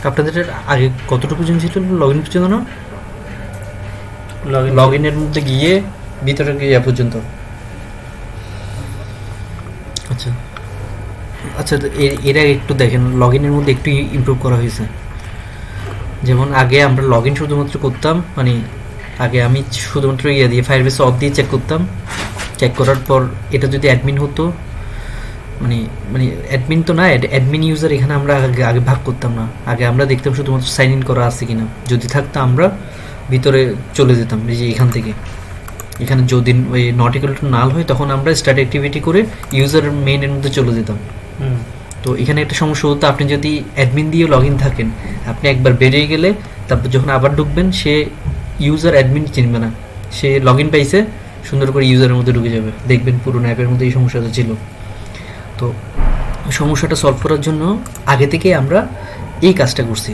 আপনাদের আগে কতটুকু পর্যন্ত ছিল লগ ইন পর্যন্ত না লগ ইনের মধ্যে গিয়ে ভিতরে গিয়ে পর্যন্ত আচ্ছা আচ্ছা এরা একটু দেখেন লগ ইনের মধ্যে একটু ইমপ্রুভ করা হয়েছে যেমন আগে আমরা লগ ইন শুধুমাত্র করতাম মানে আগে আমি শুধুমাত্র ইয়ে দিয়ে ফায়ারবেস অফ দিয়ে চেক করতাম চেক করার পর এটা যদি অ্যাডমিন হতো মানে মানে অ্যাডমিন তো না অ্যাডমিন ইউজার এখানে আমরা আগে ভাগ করতাম না আগে আমরা দেখতাম শুধুমাত্র সাইন ইন করা আছে কিনা যদি থাকতো আমরা ভিতরে চলে যেতাম এই যে এখান থেকে এখানে যদি ওই নট ইকুয়াল টু নাল হয় তখন আমরা স্টার্ট অ্যাক্টিভিটি করে ইউজার মেইনের মধ্যে চলে যেতাম তো এখানে একটা সমস্যা হতো আপনি যদি অ্যাডমিন দিয়ে লগ ইন থাকেন আপনি একবার বেরিয়ে গেলে তারপর যখন আবার ঢুকবেন সে ইউজার অ্যাডমিন চিনবে না সে লগ ইন পাইছে সুন্দর করে ইউজারের মধ্যে ঢুকে যাবে দেখবেন পুরো অ্যাপের মধ্যে এই সমস্যাটা ছিল তো সমস্যাটা সলভ করার জন্য আগে থেকে আমরা এই কাজটা করছি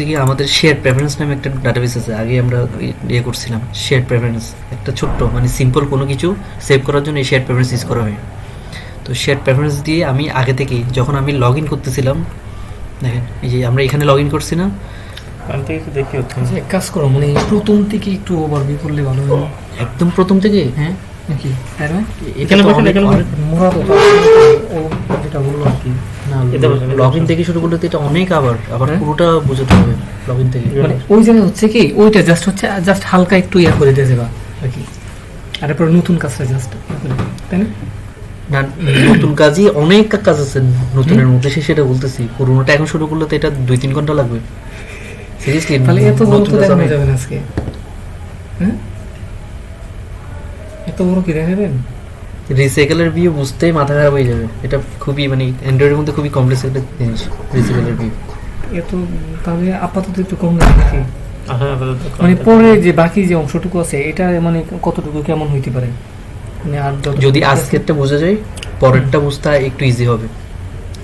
কি আমাদের শেয়ার প্রেফারেন্স নামে একটা ডাটাবেস আছে আগে আমরা ইয়ে করছিলাম শেয়ার প্রেফারেন্স একটা ছোট্ট মানে সিম্পল কোনো কিছু সেভ করার জন্য এই শেয়ার প্রেফারেন্স ইউজ করা হয় তো শেয়ার প্রেফারেন্স দিয়ে আমি আগে থেকেই যখন আমি লগ ইন করতেছিলাম দেখেন এই যে আমরা এখানে লগ ইন করছি না এক কাজ করো মানে প্রথম থেকে একটু ওভারভিউ করলে ভালো হবে একদম প্রথম থেকে হ্যাঁ নাকি এখানে যেটা বললো আর কি লগ ইন থেকে শুরু করলে তো এটা অনেক আবার পুরোটা বোঝাতে হবে লগ ইন থেকে মানে ওই জায়গায় হচ্ছে কি ওইটা জাস্ট হালকা একটু ইয়া করে দিয়ে যাবা আর কি আর এরপর নতুন কাজটা জাস্ট তাই না না নতুন কাজই অনেক কাজ আছে নতুনের মধ্যে সেটা বলতেছি পুরোনোটা এখন শুরু করলে তো এটা 2-3 ঘন্টা লাগবে সিরিয়াসলি তাহলে এত বড় তো দেখা যাবে না আজকে হ্যাঁ এত বড় কি দেখাবেন রিসাইকেলের ভিউ বুঝতেই মাথা খারাপ হয়ে যাবে এটা খুবই মানে অ্যান্ড্রয়েডের মধ্যে খুবই কমপ্লেক্স একটা জিনিস রিসাইকেলের ভিউ এত তাহলে আপাতত একটু কম নাকি মানে পরে যে বাকি যে অংশটুকু আছে এটা মানে কতটুকু কেমন হইতে পারে মানে আর যদি আজকেরটা বোঝা যায় পরেরটা বুঝতে একটু ইজি হবে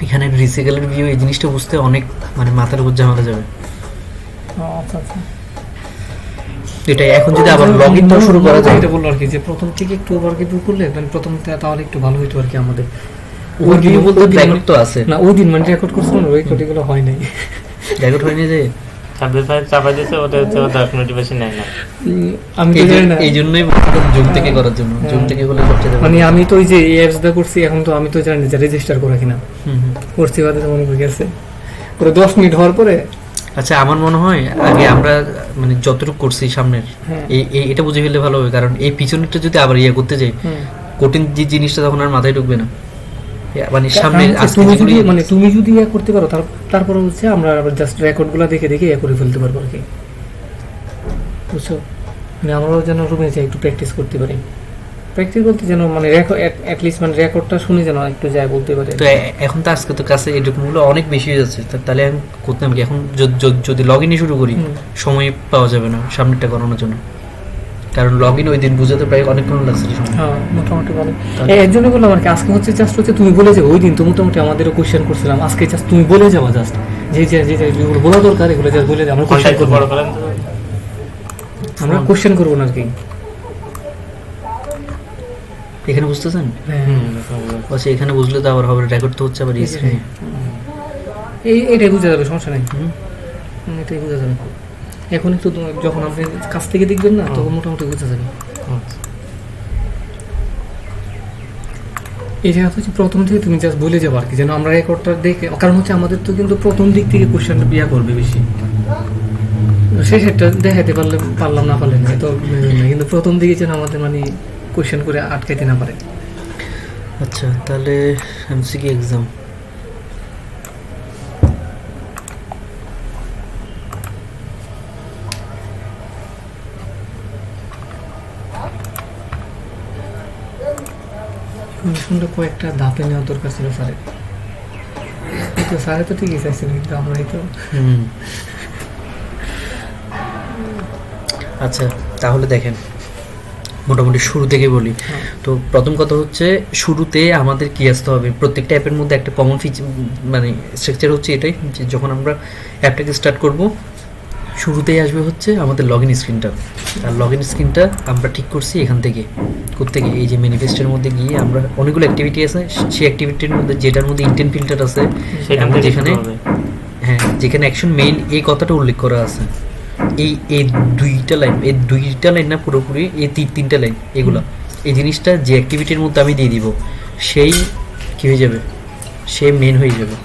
এখানে রিসাইকেলের ভিউ এই জিনিসটা বুঝতে অনেক মানে মাথার উপর ঝামেলা যাবে আচ্ছা আচ্ছা এটা এখন যদি আবার লগ ইন শুরু করা যায় এটা বললো আর কি যে প্রথম থেকে একটু ওভারভিউ করলে মানে প্রথম তাহলে একটু ভালো হইতো আর কি আমাদের ওই ভিউ বলতে রেকর্ড তো আছে না ওই দিন মানে রেকর্ড করছিলাম ওই রেকর্ডগুলো হয় নাই রেকর্ড হয়নি যে সাবজেক্ট ফাইল চাপা দিয়েছে ওটা হচ্ছে ওটা নোটিফিকেশন নেয় না আমি তো জানি না এই জন্যই জুম থেকে করার জন্য জুম থেকে হলে সবচেয়ে মানে আমি তো ওই যে এই অ্যাপস দা করছি এখন তো আমি তো জানি যে রেজিস্টার করা কিনা করছি বাদে মনে করে গেছে পুরো 10 মিনিট হওয়ার পরে আচ্ছা আমার মনে হয় আগে আমরা মানে যতটুকু করছি সামনের এটা বুঝে ফেললে ভালো হবে কারণ এই পিছনেরটা যদি আবার ইয়ে করতে যাই কঠিন যে জিনিসটা তখন আর মাথায় ঢুকবে না মানে সামনে তুমি যদি ইয়া করতে পারো তারপরে হচ্ছে আমরা আবার জাস্ট রেকর্ডগুলো দেখে ইয়া করে ফেলতে পারবো আর কি বুঝছো মানে আমরাও যেন রুমে যাই একটু প্র্যাকটিস করতে পারি প্র্যাকটিস করতে যেন মানে অ্যাটলিস্ট মানে রেকর্ডটা শুনে যেন একটু যায় বলতে পারে তো এখন তো আজকে তো কাছে এরকমগুলো অনেক বেশি হয়ে যাচ্ছে তাহলে আমি করতাম কি এখন যদি লগ ইনই শুরু করি সময় পাওয়া যাবে না সামনেরটা করানোর জন্য কারণ লগ ইন ওই দিন বুঝাতে প্রায় অনেকক্ষণ লাগছে হ্যাঁ মোটামুটি ভালো এর জন্য বললাম আর কি আজকে হচ্ছে জাস্ট হচ্ছে তুমি বলে যাও ওই দিন তো মোটামুটি আমাদেরও কোয়েশ্চেন করছিলাম আজকে জাস্ট তুমি বলে যাওয়া জাস্ট যেগুলো বলা দরকার এগুলো জাস্ট বলে যাও আমরা কোয়েশ্চেন করবো আমরা কোয়েশ্চেন করবো না আর কি এখানে বুঝতেছেন আচ্ছা এখানে বুঝলে তো আবার হবে রেকর্ড তো হচ্ছে আবার স্ক্রিনে এইটাই বোঝা যাবে সমস্যা নেই এটাই বোঝা যাবে এখন একটু যখন আপনি কাছ থেকে দেখবেন না তখন মোটামুটি বোঝা যাবে এই জায়গা হচ্ছে প্রথম থেকে তুমি জাস্ট বলে যাবো আর কি যেন আমরা রেকর্ডটা দেখে কারণ হচ্ছে আমাদের তো কিন্তু প্রথম দিক থেকে কোশ্চেনটা বিয়া করবে বেশি শেষেরটা দেখাতে পারলাম না পারলেন না তো কিন্তু প্রথম দিকে যেন আমাদের মানে কোশ্চেন করে আটকাইতে না পারে আচ্ছা তাহলে এমসিকিউ এক্সাম কয়েকটা ধাপে নেওয়া দরকার ছিল স্যারের তো স্যারে তো ঠিকই চাইছিল কিন্তু আমরাই তো আচ্ছা তাহলে দেখেন মোটামুটি শুরু থেকে বলি তো প্রথম কথা হচ্ছে শুরুতে আমাদের কি আসতে হবে প্রত্যেকটা অ্যাপের মধ্যে একটা কমন ফিচার মানে স্ট্রাকচার হচ্ছে এটাই যে যখন আমরা অ্যাপটাকে স্টার্ট করব শুরুতেই আসবে হচ্ছে আমাদের লগ ইন স্ক্রিনটা আর লগ ইন স্ক্রিনটা আমরা ঠিক করছি এখান থেকে কোত্থেকে এই যে ম্যানিফেস্টের মধ্যে গিয়ে আমরা অনেকগুলো অ্যাক্টিভিটি আছে সেই অ্যাক্টিভিটির মধ্যে যেটার মধ্যে ইন্টেন্ট ফিল্টার আছে সেটা আমরা যেখানে হ্যাঁ যেখানে অ্যাকশন মেইন এই কথাটা উল্লেখ করা আছে, এই দুইটা লাইন না পুরোপুরি এই তিনটা লাইন এগুলো, এই জিনিসটা যে অ্যাক্টিভিটির মধ্যে আমি দিয়ে দিব সেই কী হয়ে যাবে, সে মেন হয়ে যাবে,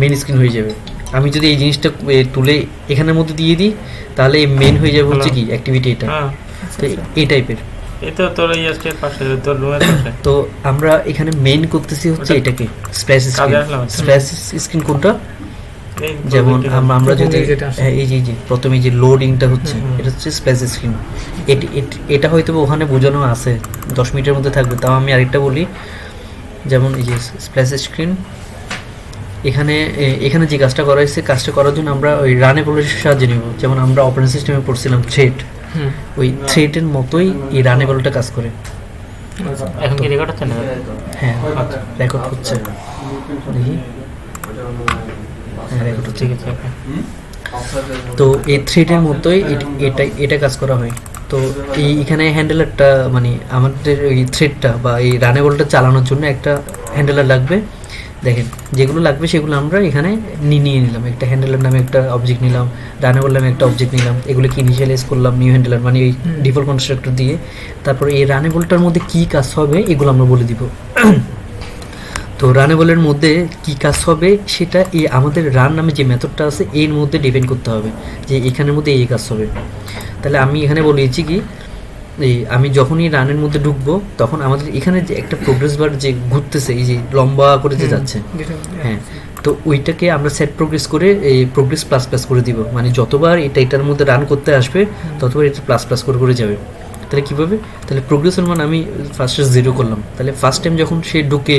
মেন স্ক্রিন হয়ে যাবে। আমি যদি এই জিনিসটা তুলে এখানের মধ্যে দিয়ে দিই তাহলে মেন হয়ে যাবে হচ্ছে কি অ্যাক্টিভিটি এটা। হ্যাঁ তো এই টাইপের। এই তো তোর ইয়াস্টের পাশে তোর রুমের পাশে। তো আমরা এখানে মেইন করতেছি হচ্ছে এটাকে স্প্ল্যাশ স্ক্রিন। আসলাম। স্প্ল্যাশ স্ক্রিন কোনটা, এই যেমন আমরা যদি প্রথমে যেটা আসে। হ্যাঁ, এই যে প্রথমে যে লোডিংটা হচ্ছে এটা হচ্ছে স্প্ল্যাশ স্ক্রিন। এটা হয়তো ওখানে বোঝানো আছে 10 মিনিটের মধ্যে থাকবে, তাও আমি আরেকটা বলি, যেমন এই যে স্প্ল্যাশ স্ক্রিন এখানে যে কাজটা করা হয়েছে, কাজটা করার জন্য আমরা ওই রানেবলের সাহায্যে নেব। যেমন আমরা অপারেটিং সিস্টেমে পড়ছিলাম থ্রেড, ওই থ্রেডের মতোই এই রানেবলটা কাজ করে। এখন কি রেকর্ড হচ্ছে না? হ্যাঁ রেকর্ড হচ্ছে, দেখি হ্যাঁ রেকর্ড হচ্ছে। ঠিক আছে, okay. তো এই থ্রেডের মতোই এটা কাজ করা হয়। তো এখানে হ্যান্ডেলারটা মানে আমাদের ওই থ্রেডটা বা এই রানেবলটা চালানোর জন্য একটা হ্যান্ডেলার লাগবে। দেখেন যেগুলো লাগবে সেগুলো আমরা এখানে নিয়ে নিলাম। একটা হ্যান্ডেলার নামে একটা অবজেক্ট নিলাম, রানেবল নামে একটা অবজেক্ট নিলাম, এগুলোকে ইনিশিয়ালাইজ করলাম নিউ হ্যান্ডেলার মানে এই ডিফল্ট কনস্ট্রাক্টর দিয়ে। তারপরে এই রানেবলটার মধ্যে কী কাজ হবে এগুলো আমরা বলে দিব। তো রানেবলের মধ্যে কী কাজ হবে সেটা এই আমাদের রান নামে যে মেথডটা আছে এর মধ্যে ডিপেন্ড করতে হবে যে এখানের মধ্যে এই কাজ হবে। তাহলে আমি এখানে বলেছি কি এই আমি যখনই রানের মধ্যে ঢুকবো তখন আমাদের এখানে যে একটা প্রোগ্রেস বার যে ঘুরতেছে এই যে লম্বা করে যে যাচ্ছে, হ্যাঁ তো ওইটাকে আমরা সেট প্রোগ্রেস করে এই প্রোগ্রেস প্লাস প্লাস করে দিব। মানে যতবার এটার মধ্যে রান করতে আসবে ততবার এটা প্লাস প্লাস করে যাবে। তাহলে কীভাবে, তাহলে প্রোগ্রেসের মান আমি ফার্স্টে 0 করলাম, তাহলে ফার্স্ট টাইম যখন সে ঢুকে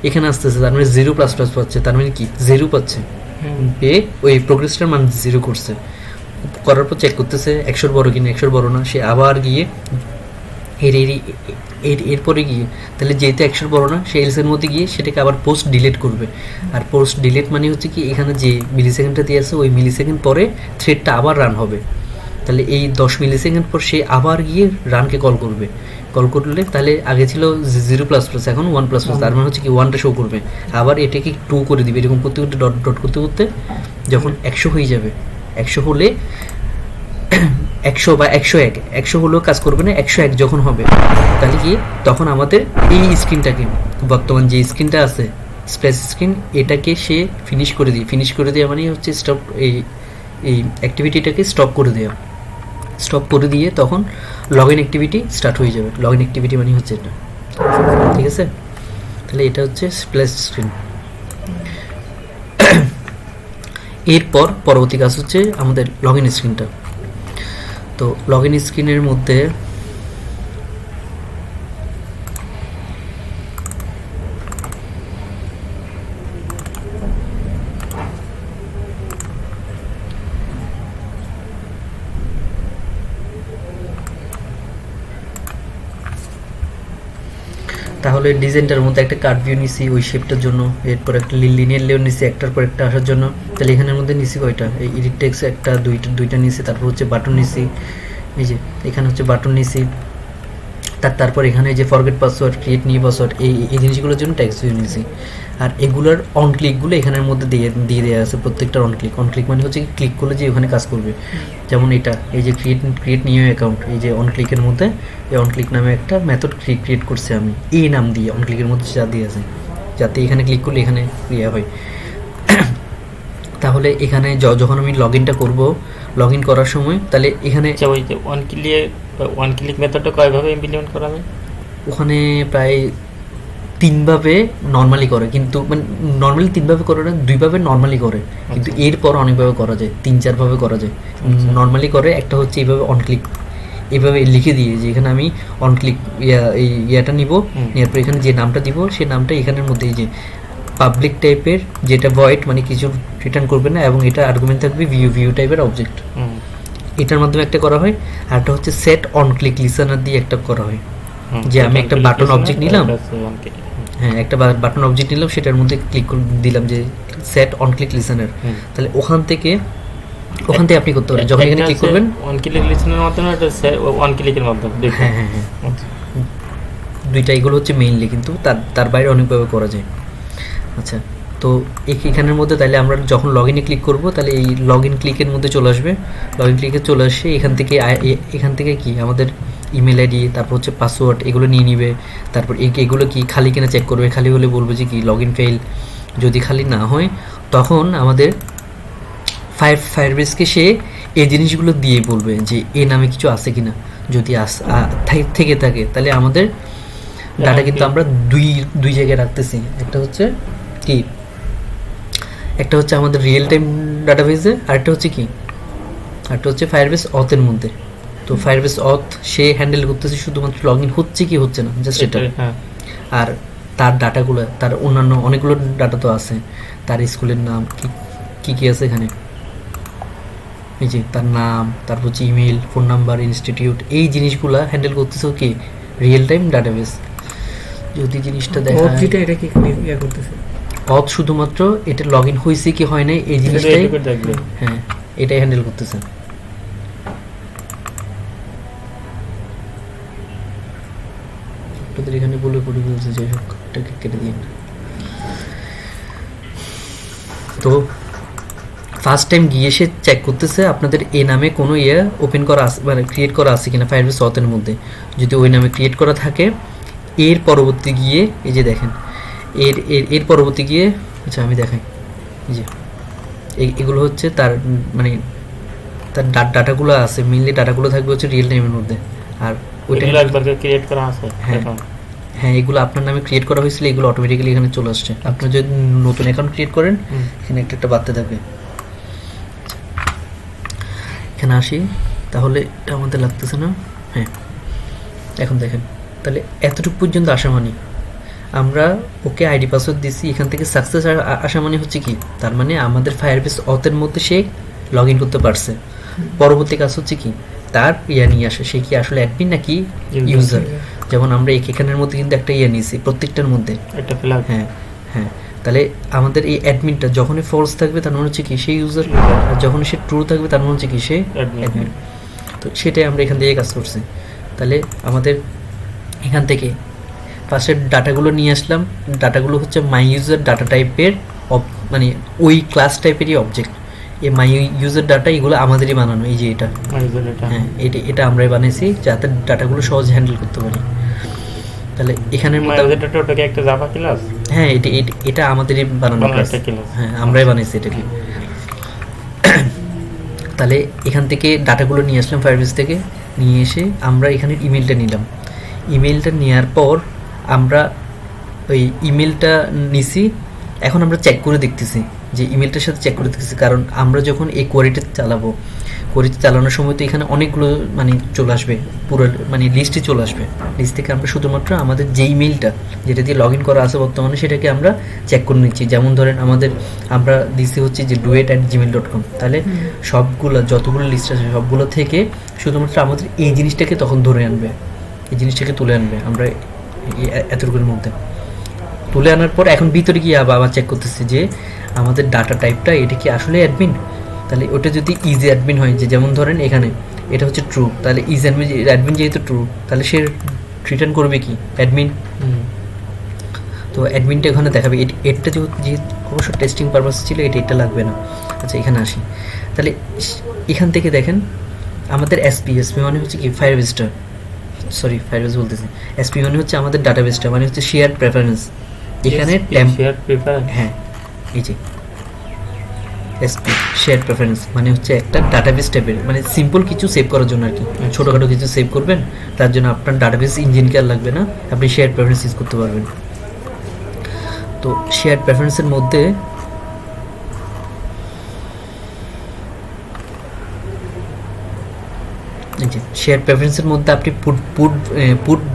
এখানে আসতেছে তার মানে 0 প্লাস প্লাস পাচ্ছে, তার মানে কি 0 পাচ্ছে, পেয়ে ওই প্রোগ্রেসটার মান 0 করছে, করার পর চেক করতেছে 100 বড় কিনা 100 বড় না, সে আবার গিয়ে এরপরে গিয়ে তাহলে যেহেতু 100 বড় না সে এলসের মধ্যে গিয়ে সেটাকে আবার পোস্ট ডিলিট করবে। আর পোস্ট ডিলিট মানে হচ্ছে কি এখানে যে মিলিসেকেন্ডটা দিয়ে আছে ওই মিলিসেকেন্ড পরে থ্রেডটা আবার রান হবে। তাহলে এই 10 মিলিসেকেন্ড পর সে আবার গিয়ে রানকে কল করলে তাহলে আগে ছিল 0 প্লাস প্লাস এখন 1 প্লাস প্লাস, তার মানে হচ্ছে কি 1টা শো করবে, আবার এটাকে 2 করে দিবে, এরকম করতে করতে ডট ডট করতে করতে যখন 100 হয়ে যাবে, 100 হলে 100 বা 101 হলেও কাজ করবে না, 101 যখন হবে তাহলে কি তখন আমাদের এই স্ক্রিনটাকে বর্তমান যে স্ক্রিনটা আছে স্প্ল্যাশ স্ক্রিন এটাকে সে ফিনিশ করে দেওয়া মানে হচ্ছে স্টপ, এই অ্যাক্টিভিটিটাকে স্টপ করে দিয়ে তখন লগ ইন অ্যাক্টিভিটি স্টার্ট হয়ে যাবে। লগ ইন অ্যাক্টিভিটি মানে হচ্ছে এটা, ঠিক আছে। তাহলে এটা হচ্ছে স্প্ল্যাশ স্ক্রিন। এরপর পরবর্তী কাজ হচ্ছে আমাদের লগ ইন স্ক্রিনটা। তো লগ ইন স্ক্রিনের মধ্যে তাহলে ডিজাইনটার মধ্যে একটা কার্ভ ভিউ নিছি ওই শেপটার জন্য, এরপর একটা লিনিয়ার লেয়ার নিছি একটার পর একটা আসার জন্য। তাহলে এখানের মধ্যে নিছি কয়টা, এই এডিট টেক্সট একটা দুইটা নিছি, তারপর হচ্ছে বাটন নিছি, এই যে এখানে হচ্ছে বাটন নিছি, তারপর এখানে যে forget password create new password এই জিনিসগুলোর জন্য টেক্সট ভিউ নিছি। আর এগুলোর অন ক্লিকগুলো এখানের মধ্যে দিয়ে দেওয়া আছে প্রত্যেকটা অন ক্লিক মানে হচ্ছে ক্লিক করলে যে ওখানে কাজ করবে। যেমন এটা এই যে ক্রিয়েট নিউ অ্যাকাউন্ট, এই যে অন ক্লিকের মধ্যে এই অন ক্লিক নামে একটা মেথড ক্রিয়েট করছে আমি এই নাম দিয়ে অন ক্লিকের মধ্যে যা দিয়ে আছে, যাতে এখানে ক্লিক করলে এখানে ক্রিয়া হয়। তাহলে এখানে যখন আমি লগ ইনটা করবো, লগ ইন করার সময় তাহলে এখানে ওই যে ওয়ান ক্লিক মেথডটা কয়ভাবে ইমপ্লিমেন্ট করা হবে? ওখানে প্রায় 3 ভাবে নর্মালি করে, কিন্তু মানে নর্মালি 3 ভাবে করে না, 2 ভাবে নর্মালি করে, কিন্তু এরপর অনেকভাবে করা যায়, 3-4 ভাবে করা যায়। নর্মালি করে একটা হচ্ছে এইভাবে অন ক্লিক এইভাবে লিখে দিয়ে যে এখানে আমি অন ক্লিক ইয়াটা নিব, নেওয়ার পর এখানে যে নামটা দিব সেই নামটা এখানের মধ্যে এই যে পাবলিক টাইপের যেটা ভয়েড মানে কিছু রিটার্ন করবে না, এবং এটা আর্গুমেন্ট থাকবে ভিউ টাইপের অবজেক্ট, এটার মাধ্যমে একটা করা হয়। আর একটা হচ্ছে সেট অন ক্লিক লিসেনার দিয়ে একটা করা হয়, যে আমি একটা বাটন অবজেক্ট নিলাম, হ্যাঁ একটা বাটন অবজেক্ট নিলাম, সেটার মধ্যে ক্লিক করে দিলাম যে সেট অন ক্লিক লিসেনার। তাহলে ওখান থেকে আপনি করতে পারেন যখন এখানে ক্লিক করবেন অন ক্লিক লিসেনারের মাধ্যমে, এটা অন ক্লিকের মাধ্যমে। হ্যাঁ দুইটা এগুলো হচ্ছে মেইনলি, কিন্তু তার বাইরে অনেকভাবে করা যায়। আচ্ছা, তো এখানের মধ্যে তাহলে আমরা যখন লগ ইনে ক্লিক করবো তাহলে এই লগ ইন ক্লিকের মধ্যে চলে আসবে, লগ ইন ক্লিকে চলে আসে এখান থেকে কি আমাদের ইমেল আইডি, তারপর হচ্ছে পাসওয়ার্ড, এগুলো নিয়ে নিবে। তারপর এগুলো কি খালি কিনা চেক করবে, খালি হলে বলবো যে কি লগ ইন ফেল। যদি খালি না হয় তখন আমাদের ফায়ারবেসকে সে এই জিনিসগুলো দিয়ে বলবে যে এ নামে কিছু আছে কিনা। যদি থেকে থাকে তাহলে আমাদের ডাটা কিন্তু আমরা দুই জায়গায় রাখতেছি। একটা হচ্ছে কি, একটা হচ্ছে আমাদের রিয়েল টাইম ডাটাবেসে, আরেকটা হচ্ছে কি, আরেকটা হচ্ছে ফায়ারবেস অথের মধ্যে। তো ফায়ারবেস অথ সে হ্যান্ডেল করতেছে শুধুমাত্র লগ ইন হচ্ছে কি হচ্ছে না, জাস্ট এটা। আর তার ডাটাগুলো, তার অন্যান্য অনেকগুলো ডাটা তো আছে, তার স্কুলের নাম কি কি আছে এখানে, এই যে তার নাম, তারপর হচ্ছে ইমেল, ফোন নাম্বার, ইনস্টিটিউট, এই জিনিসগুলো হ্যান্ডেল করতেছে কি রিয়েল টাইম ডাটাবেস। যদি জিনিসটা দেখা যেটা এটা কি ইয়া করতেছে, অথ শুধুমাত্র এটা লগ ইন হয়েছে কি হয় নাই এই জিনিসটাই, হ্যাঁ এটাই হ্যান্ডেল করতেছে। আপনাদের এখানে বলে পড়ে বলছে যে সবটাকে কেটে দিন। তো ফার্স্ট টাইম গিয়ে সে চেক করতেছে আপনাদের এ নামে কোনো ইয়ে ওপেন করা আছে, মানে ক্রিয়েট করা আছে কিনা ফায়ারবেস অথের মধ্যে। যদি ওই নামে ক্রিয়েট করা থাকে, এর পরবর্তী গিয়ে এই যে দেখেন এর পরবর্তী গিয়ে, আচ্ছা আমি দেখাই, এই যে এগুলো হচ্ছে তার মানে তার ডাটাগুলো আছে, মেইনলি ডাটাগুলো থাকবে হচ্ছে রিয়েল টাইমের মধ্যে। আর ওইটা একবার ক্রিয়েট করা আছে, হ্যাঁ এগুলো আপনার নামে ক্রিয়েট করা হয়েছিল, এগুলো অটোমেটিক্যালি এখানে চলে আসছে। আপনি যদি নতুন অ্যাকাউন্ট ক্রিয়েট করেন এখানে একটা বাড়তে থাকবে। এখানে আসি, তাহলে এটা আমাদের লাগতেছে না। হ্যাঁ এখন দেখেন, তাহলে এতটুকু পর্যন্ত আসা মানে আমরা ওকে আইডি পাসওয়ার্ড দিচ্ছি, এখান থেকে সাকসেস আসা মানে হচ্ছে কি, তার মানে আমাদের ফায়ারবেস অথের মধ্যে সে লগ ইন করতে পারছে। পরবর্তী কাজ হচ্ছে কি, তার ইয়া নিয়ে আসে, সে কি আসলে অ্যাডমিন নাকি ইউজার। যেমন আমরা এখানের মধ্যে কিন্তু একটা ইয়ে নিয়েছি, প্রত্যেকটার মধ্যে একটা ফ্ল্যাগ। হ্যাঁ হ্যাঁ, তাহলে আমাদের এই অ্যাডমিনটা যখনই ফলস থাকবে তার মানে হচ্ছে কি সে ইউজার, আর যখন সে ট্রু থাকবে তার মানে হচ্ছে কি সে অ্যাডমিন। তো সেটাই আমরা এখান থেকে কাজ করছি। তাহলে আমাদের এখান থেকে ফার্স্টের ডাটাগুলো নিয়ে আসলাম, ডাটাগুলো হচ্ছে মাই ইউজার ডাটা টাইপের, মানে ওই ক্লাস টাইপেরই অবজেক্ট। এই মাই ইউজার ডাটা এগুলো আমাদেরই বানানো, এই যে এটা, হ্যাঁ এটা আমরাই বানিয়েছি যাতে ডাটাগুলো সহজে হ্যান্ডেল করতে পারি। তাহলে এখানের মধ্যে একটা জাভা ক্লাস, হ্যাঁ এটা আমাদেরই বানানো ক্লাস, হ্যাঁ আমরাই বানিয়েছি এটাকে। তাহলে এখান থেকে ডাটাগুলো নিয়ে আসলাম ফায়ারবেস থেকে, নিয়ে এসে আমরা এখানে ইমেলটা নিলাম। ইমেলটা নেওয়ার পর আমরা ওই ইমেলটা নিছি, এখন আমরা চেক করে দেখতেছি যে ইমেলটার সাথে চেক করে দেখতেছি, কারণ আমরা যখন এই কোয়ারিটা চালাবো, কোয়ারিটা চালানোর সময় তো এখানে অনেকগুলো মানে চলে আসবে, পুরো মানে লিস্টে চলে আসবে। লিস্ট থেকে আমরা শুধুমাত্র আমাদের যে ইমেলটা যেটা দিয়ে লগ ইন করা আছে বর্তমানে সেটাকে আমরা চেক করে নিচ্ছি। যেমন ধরেন আমরা দিচ্ছি হচ্ছে যে duet@gmail.com, তাহলে সবগুলো যতগুলো লিস্ট আছে সবগুলো থেকে শুধুমাত্র আমাদের এই জিনিসটাকে তখন ধরে আনবে, এই জিনিসটাকে তুলে আনবে। আমরা এতটুকুর মধ্যে তুলে আনার পর এখন ভিতরে গিয়ে আবার চেক করতেছি যে আমাদের ডাটা টাইপটা এটা কি আসলে অ্যাডমিন। তাহলে ওটা যদি ইজি অ্যাডমিন হয়, যে যেমন ধরেন এখানে এটা হচ্ছে ট্রু, তাহলে ইজ অ্যাডমিন যেহেতু ট্রু, তাহলে সে রিটার্ন করবে কি অ্যাডমিন। তো অ্যাডমিনটা এখানে দেখাবে। এটা যে অবশ্য টেস্টিং পারপাস ছিল, এটা লাগবে না। আচ্ছা এখানে আসি, তাহলে এখান থেকে দেখেন আমাদের এসপি মানে হচ্ছে কি ফায়ারবেসটা, সরি ফায়ারবেস বলতেছি, এসপি মানে হচ্ছে আমাদের ডাটাবেসটা, মানে হচ্ছে শেয়ার প্রেফারেন্স। এখানে হ্যাঁ এই যে এসপি শেয়ার প্রেফারেন্স মানে হচ্ছে একটা ডাটাবেস টাইপের, মানে সিম্পল কিছু সেভ করার জন্য আর কি, ছোটোখাটো কিছু সেভ করবেন, তার জন্য আপনার ডাটাবেস ইঞ্জিনকে আর লাগবে না, আপনি শেয়ার প্রেফারেন্স ইউজ করতে পারবেন। তো শেয়ার প্রেফারেন্সের মধ্যে শেয়ার প্রেফারেন্সের মধ্যে আপনি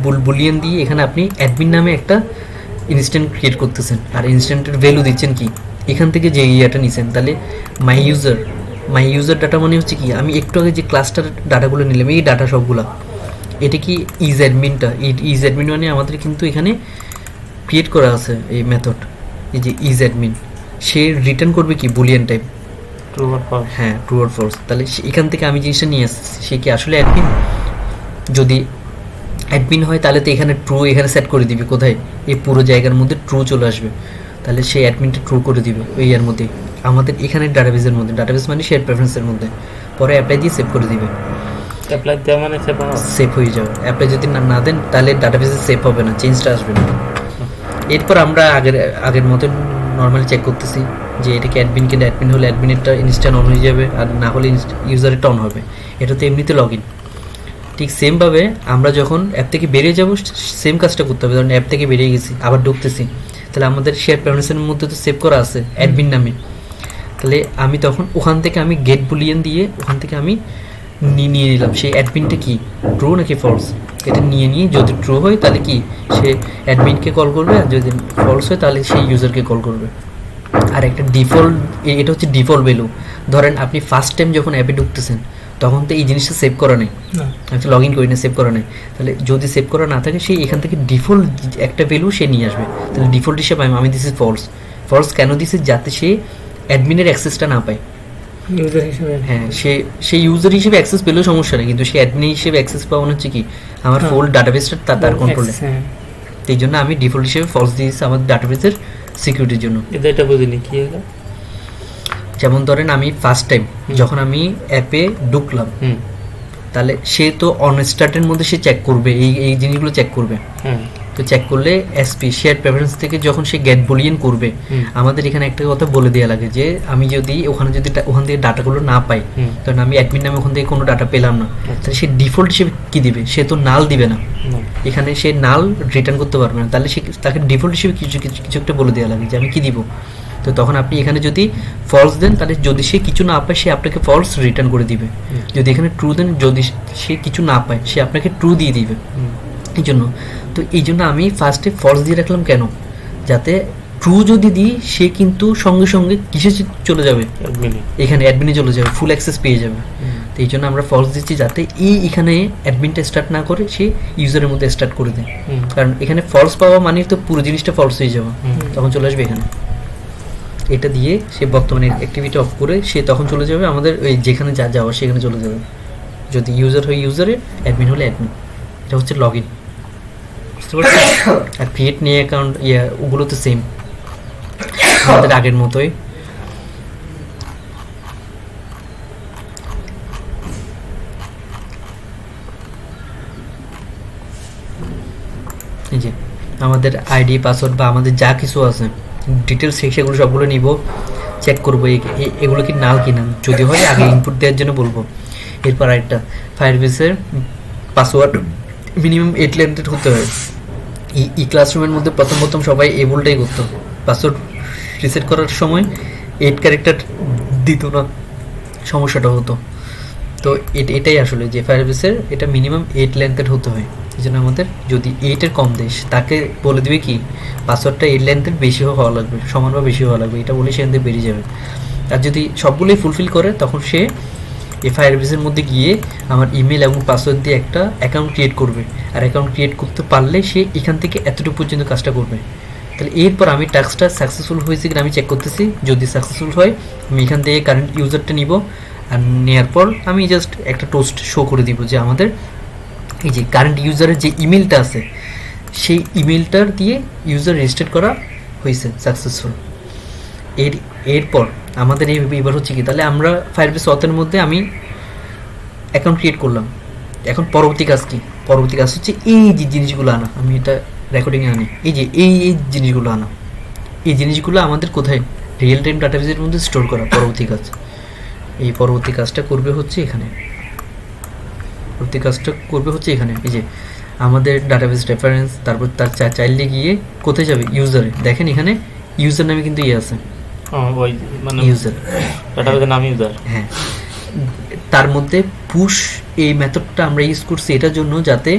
পুট বুলিয়ান দিয়ে এখানে আপনি অ্যাডমিন নামে একটা ইনস্ট্যান্ট ক্রিয়েট করতেছেন, আর ইনস্ট্যান্টের ভ্যালু দিচ্ছেন কি এখান থেকে যে ইয়েটা নিছেন। তাহলে মাই ইউজার ডাটা মানে হচ্ছে কি, আমি একটু আগে যে ক্লাসটার ডাটাগুলো নিলাম এই ডাটা সবগুলা, এটা কি ইজ অ্যাডমিনটা, ইজ অ্যাডমিন মানে আমাদের কিন্তু এখানে ক্রিয়েট করা আছে এই মেথড, এই যে ইজ অ্যাডমিন, সে রিটার্ন করবে কি বুলিয়ান টাইপ, হ্যাঁ ট্রু অর ফলস। তাহলে এখান থেকে আমি জিনিসটা নিয়ে আসছি, সে কি আসলে অ্যাডমিন। যদি অ্যাডমিন হয় তাহলে তো এখানে ট্রু এখানে সেট করে দিবি, কোথায় এই পুরো জায়গার মধ্যে ট্রু চলে আসবে। তাহলে সেই অ্যাডমিনটা ট্রু করে দিবে ওই এর মধ্যে আমাদের এখানে ডাটাবেসের মধ্যে, ডাটাবেস মানে শেয়ার প্রেফারেন্সের মধ্যে, পরে অ্যাপ্লাই দিয়ে সেভ করে দিবে, অ্যাপ্লাই দেওয়া মানে সেভ হবে। সেভ হয়ে যাবে। অ্যাপ্লাই যদি না দেন তাহলে ডাটাবেসে সেভ হবে না, চেঞ্জটা আসবে না। এরপর আমরা আগের মতো নর্মালি চেক করতেছি যে এটা কি অ্যাডমিন কিনা, অ্যাডমিন হলে অ্যাডমিনেরটা ইনস্ট্যান্ট অন হয়ে যাবে, আর না হলে ইউজারেরটা অন হবে। এটা তো এমনিতে লগ ইন। ঠিক সেমভাবে আমরা যখন অ্যাপ থেকে বেরিয়ে যাব সেম কাজটা করতে হবে। ধরুন অ্যাপ থেকে বেরিয়ে গেছি, আবার ঢুকতেছি, তাহলে আমাদের শেয়ার প্রেফারেন্সের মধ্যে তো সেভ করা আছে অ্যাডমিন নামে। তাহলে আমি তখন ওখান থেকে আমি গেট বুলিয়ান দিয়ে ওখান থেকে আমি নিয়ে নিলাম সেই অ্যাডমিনটা কি ট্রু নাকি ফলস, এটা নিয়ে যদি ট্রু হয় তাহলে কি সে অ্যাডমিনকে কল করবে, আর যদি ফলস হয় তাহলে সেই ইউজারকে কল করবে। আর একটা ডিফল্ট, এটা হচ্ছে ডিফল্ট ভ্যালু। ধরেন আপনি ফার্স্ট টাইম যখন অ্যাপে ঢুকতেছেন তখন তো এই জিনিসটা সেভ করা নেই, আমি তো লগ ইন করি না, সেভ করা নেই। তাহলে যদি সেভ করা না থাকে সেই এখান থেকে ডিফল্ট একটা ভ্যালু সে নিয়ে আসবে। তাহলে ডিফল্ট হিসেবে আমি দিছি ফলস। ফলস কেন দিছি? যাতে সে অ্যাডমিনের অ্যাক্সেসটা না পায়। ইউজার হিসেবে হ্যাঁ, সেই ইউজার হিসেবে অ্যাক্সেস পেলেও সমস্যা নেই, কিন্তু সে অ্যাডমিন হিসেবে অ্যাক্সেস পাওয়া হচ্ছে কি আমার ফুল ডাটাবেসটা তার কন্ট্রোলে। এই জন্য আমি ডিফল্ট হিসেবে ফলস দিয়েছি আমার ডাটাবেসের সিকিউরিটির জন্য। এটা বুঝিনি কি হলো। যেমন ধরেন আমি ফার্স্ট টাইম যখন আমি অ্যাপে ঢুকলাম, তাহলে সে তো অন স্টার্টের মধ্যে সে চেক করবে, এই জিনিসগুলো চেক করবে। তো চেক করলে এসপি শেয়ার প্রেফারেন্স থেকে যখন সে গেট বুলিয়ান করবে, আমাদের এখানে একটা কথা বলে দেওয়া লাগে যে আমি যদি ওখান থেকে ডাটাগুলো না পাই, কারণ আমি অ্যাডমিন নামে ওখান থেকে কোনো ডাটা পেলাম না, তাহলে সে ডিফল্ট হিসেবে কি দিবে? সে তো নাল দিবে না, এখানে সে নাল রিটার্ন করতে পারবে না। তাহলে সে তাকে ডিফল্ট হিসেবে কিছু একটা বলে দেওয়া লাগে যে আমি কি দিব। তো তখন আপনি এখানে যদি ফলস দেন তাহলে যদি সে কিছু না পায় সে আপনাকে ফলস রিটার্ন করে দিবে। যদি এখানে ট্রু দেন, যদি সে কিছু না পায় সে আপনাকে ট্রু দিয়ে দিবে। এই জন্য এই জন্য আমি ফার্স্টে ফলস দিয়ে রাখলাম কেন? যাতে ট্রু যদি দিই সে কিন্তু সঙ্গে সঙ্গে কিসে চলে যাবে, এখানে অ্যাডমিনে চলে যাবে, ফুল অ্যাক্সেস পেয়ে যাবে। তো এই জন্য আমরা ফলস দিচ্ছি যাতে এখানে অ্যাডমিনটা স্টার্ট না করে সে ইউজারের মধ্যে স্টার্ট করে দেয়। কারণ এখানে ফলস পাওয়া মানে তো পুরো জিনিসটা ফলস হয়ে যাবে, তখন চলে আসবে এখানে। এটা দিয়ে সে বর্তমানে অ্যাক্টিভিটি অফ করে সে তখন চলে যাবে আমাদের ওই যেখানে যাওয়ার সেখানে চলে যাবে। যদি ইউজার হয় ইউজারে, অ্যাডমিন হলে অ্যাডমিন। এটা হচ্ছে লগ ইন, বুঝতে পারছেন? আর ক্রিয়েট নিয়ে অ্যাকাউন্ট ওগুলো তো সেম আমাদের আগের মতোই। এই যে আমাদের আইডি পাসওয়ার্ড বা আমাদের যা কিছু আছে ডিটেলস সেগুলো সবগুলো নিব, চেক করবো এগুলো কি নাল কিনা, যদি হয় আগে ইনপুট দেওয়ার জন্য বলবো। এরপর আরেকটা ফায়ারবেসের পাসওয়ার্ড মিনিমাম 8 লেন্থের হতে হয়। ই ক্লাসরুমের মধ্যে প্রথম সবাই এই ভুলটাই করতো, পাসওয়ার্ড রিসেট করার সময় 8 ক্যারেক্টার দিত না, সমস্যাটা হতো। তো এটাই আসলে যে ফায়ারবেসের এটা মিনিমাম 8 লেন্থের হতে হয়। এই জন্য আমাদের যদি 8-এর কম দেয় তাকে বলে দিবে কি পাসওয়ার্ডটা 8 লেন্থের বেশি হওয়া লাগবে, সমান বা বেশি হওয়া লাগবে, এটা বলে সেখান থেকে বেরিয়ে যাবে। আর যদি সবগুলোই ফুলফিল করে তখন সে এই ফায়ারবেসের মধ্যে গিয়ে আমার ইমেল এবং পাসওয়ার্ড দিয়ে একটা অ্যাকাউন্ট ক্রিয়েট করবে। আর অ্যাকাউন্ট ক্রিয়েট করতে পারলে সে এখান থেকে এতটুকু পর্যন্ত কাজটা করবে। তাহলে এরপর আমি টাস্কটা সাকসেসফুল হয়েছে কিনা আমি চেক করতেছি। যদি সাকসেসফুল হয় আমি এখান থেকে কারেন্ট ইউজারটা নিব, আর নেওয়ার পর আমি জাস্ট একটা টোস্ট শো করে দিব যে আমাদের এই যে কারেন্ট ইউজারের যে ইমেলটা আছে সেই ইমেলটার দিয়ে ইউজার রেজিস্টার করা হয়েছে সাকসেসফুল। এরপর আমাদের এবার হচ্ছে কি, তাহলে আমরা ফায়ারবেস অথের মধ্যে আমি অ্যাকাউন্ট ক্রিয়েট করলাম। এখন পরবর্তী কাজ কি? পরবর্তী কাজ হচ্ছে এই যে জিনিসগুলো আনা, আমি এটা রেকর্ডিংয়ে আনি, এই যে এই জিনিসগুলো আনা, এই জিনিসগুলো আমাদের কোথায় রিয়েল টাইম ডাটাবেসের মধ্যে স্টোর করা। পরবর্তী কাজ, এই পরবর্তী কাজটা করবে হচ্ছে এখানে, পরবর্তী কাজটা করবে হচ্ছে এখানে। এই যে আমাদের ডাটাবেস রেফারেন্স, তারপর তার চাইল্ডে গিয়ে কোথায় যাবে? ইউজারে। দেখেন এখানে ইউজার নামে কিন্তু আছে, ওই মানে ইউজার, ডাটাবেসের নাম ইউজার। হ্যাঁ, তার মধ্যে পুশ এই মেথডটা আমরা ইউজ করছি এটার জন্য যাতে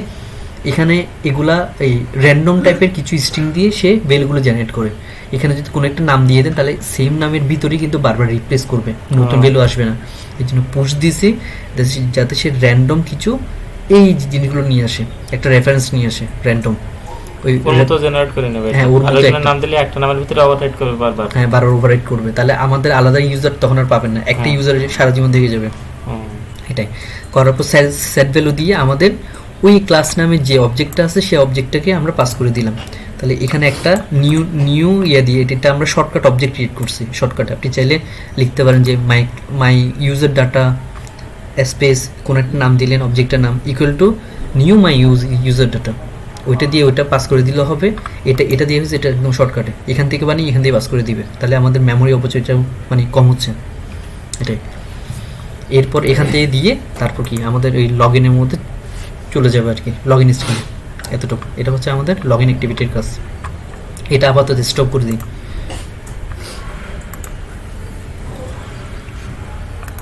এখানে এগুলা এই র্যান্ডম টাইপের কিছু স্ট্রিং দিয়ে সে ভ্যালুগুলো জেনারেট করে। এখানে যদি কোনো একটা নাম দিয়ে দেন তাহলে সেম নামের ভিতরেই কিন্তু বারবার রিপ্লেস করবে, নতুন ভ্যালু আসবে না। এই জন্য পুশ দিয়েছি যাতে সে র্যান্ডম কিছু এই জিনিসগুলো নিয়ে আসে, একটা রেফারেন্স নিয়ে আসে র্যান্ডম, ওই মতো জেনারেট করে নেবে। হ্যাঁ, ওর মতো নাম দিলে একটা নামের ভিতরে ওভাররাইট করবে বারবার। হ্যাঁ, বারবার ওভাররাইট করবে। তাহলে আমাদের আলাদা ইউজার তখন আর পাবেন না, একটা ইউজার সারা জীবন থেকে যাবে। এটাই করার পর সেট ভ্যালু দিয়ে আমাদের ওই ক্লাস নামে যে অবজেক্টটা আছে সেই অবজেক্টটাকে আমরা পাস করে দিলাম। তাহলে এখানে একটা নিউ দিয়ে এটা আমরা শর্টকাট অবজেক্ট ক্রিয়েট করছি। শর্টকাট আপনি চাইলে লিখতে পারেন যে মাই ইউজার ডাটা স্পেস কোন একটা নাম দিলেন, অবজেক্টের নাম equal to new my user data, ওইটা দিয়ে ওইটা পাস করে দিলে হবে। এটা দিয়ে হচ্ছে এটা একদম শর্টকাটে এখান থেকে বানিয়ে এখান দিয়ে পাস করে দিবে, তাহলে আমাদের মেমোরি অপচয়টা মানে কম হচ্ছে এটাই। এরপর এখান থেকে দিয়ে তারপর কি আমাদের ওই লগ ইনের মধ্যে চলে যাবে আর কি, লগ ইন স্ক্রিন। এতটুকু, এটা হচ্ছে আমাদের লগ ইন অ্যাক্টিভিটির কাজ। এটা আপাতত স্টপ করে দিই।